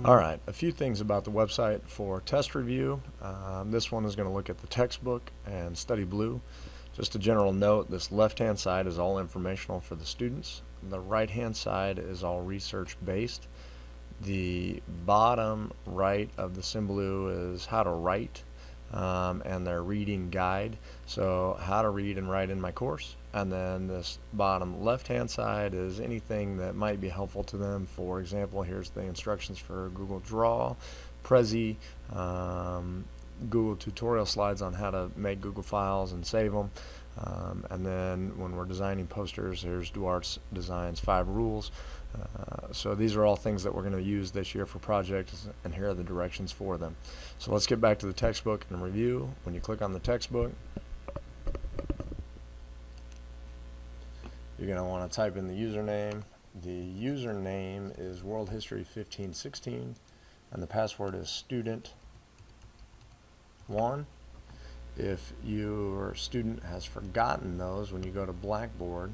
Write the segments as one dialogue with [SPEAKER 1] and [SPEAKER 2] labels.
[SPEAKER 1] Alright, a few things about the website for test review. This one is going to look at the textbook and Study Blue. Just a general note, this left-hand side is all informational for the students. The right-hand side is all research-based. The bottom right of the Symbaloo is how to write and their reading guide. So how to read and write in my course. And then this bottom left-hand side is anything that might be helpful to them. For example, here's the instructions for Google Draw, Prezi, Google tutorial slides on how to make Google files and save them. And then when we're designing posters, here's Duarte's Designs 5 Rules. So these are all things that we're going to use this year for projects, and here are the directions for them. So let's get back to the textbook and review. When you click on the textbook, you're going to want to type in the username. The username is World History 1516, and the password is student1. If your student has forgotten those, when you go to Blackboard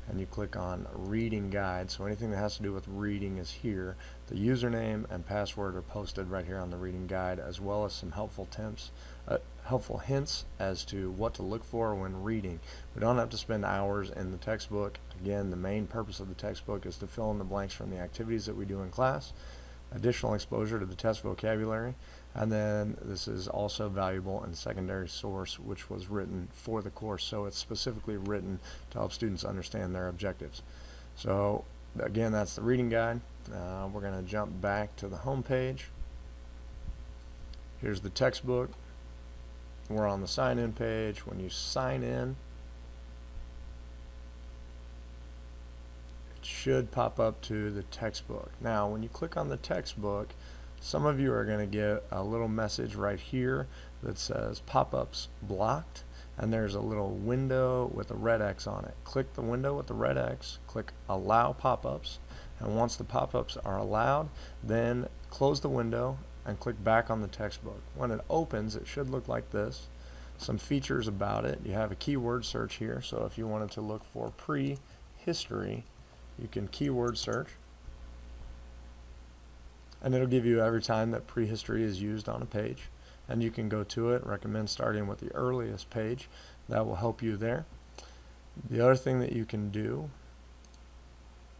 [SPEAKER 1] and you click on Reading Guide, so anything that has to do with reading is here. The username and password are posted right here on the Reading Guide, as well as some helpful hints as to what to look for when reading. We don't have to spend hours in the textbook. Again, the main purpose of the textbook is to fill in the blanks from the activities that we do in class, additional exposure to the test vocabulary, and then this is also valuable in secondary source, which was written for the course, so it's specifically written to help students understand their objectives. So again, that's the reading guide. We're going to jump back to the home page. Here's the textbook. We're on the sign in page. When you sign in, it should pop up to the textbook. Now when you click on the textbook, some of you are going to get a little message right here that says pop-ups blocked, and there's a little window with a red X on it. Click the window with the red X, click allow pop-ups, and once the pop-ups are allowed, then close the window and click back on the textbook. When it opens, it should look like this. Some features about it: you have a keyword search here, so if you wanted to look for prehistory, you can keyword search, and it'll give you every time that prehistory is used on a page, and you can go to it. Recommend starting with the earliest page. That will help you there. The other thing that you can do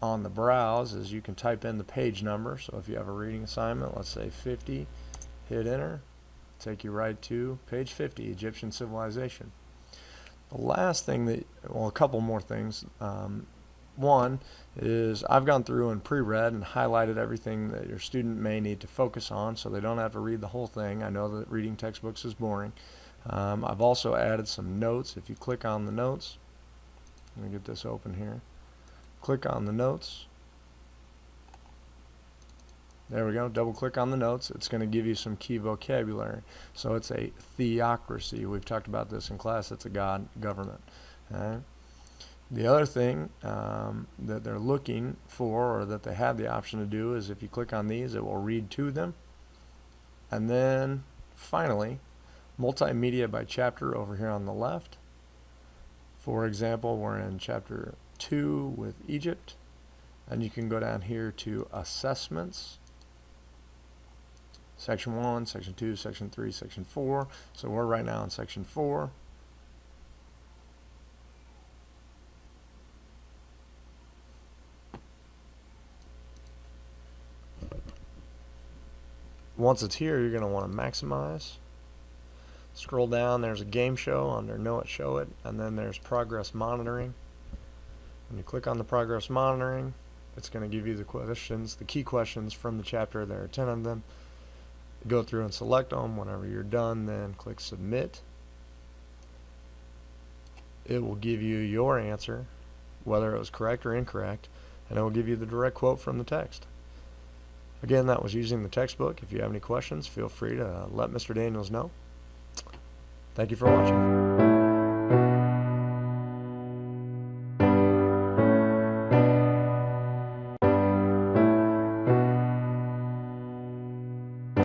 [SPEAKER 1] on the browse is you can type in the page number. So if you have a reading assignment, let's say 50, hit enter, take you right to page 50, Egyptian civilization. The last thing that, well, a couple more things. One is I've gone through and pre-read and highlighted everything that your student may need to focus on, so they don't have to read the whole thing. I know that reading textbooks is boring. I've also added some notes. If you click on the notes, let me get this open here. Click on the notes. There we go. Double click on the notes. It's going to give you some key vocabulary. So it's a theocracy. We've talked about this in class. It's a God government. All right. The other thing that they're looking for, or that they have the option to do, is if you click on these, it will read to them. And then finally, multimedia by chapter over here on the left. For example, we're in chapter 2 with Egypt, and you can go down here to assessments, section 1, section 2, section 3, section 4. So we're right now in section 4. Once it's here, you're going to want to maximize. Scroll down, there's a game show under Know It, Show It, and then there's progress monitoring. When you click on the progress monitoring, it's going to give you the questions, the key questions from the chapter. There are 10 of them. Go through and select them. Whenever you're done, then click submit. It will give you your answer, whether it was correct or incorrect, and it will give you the direct quote from the text. Again, that was using the textbook. If you have any questions, feel free to let Mr. Daniels know. Thank you for watching.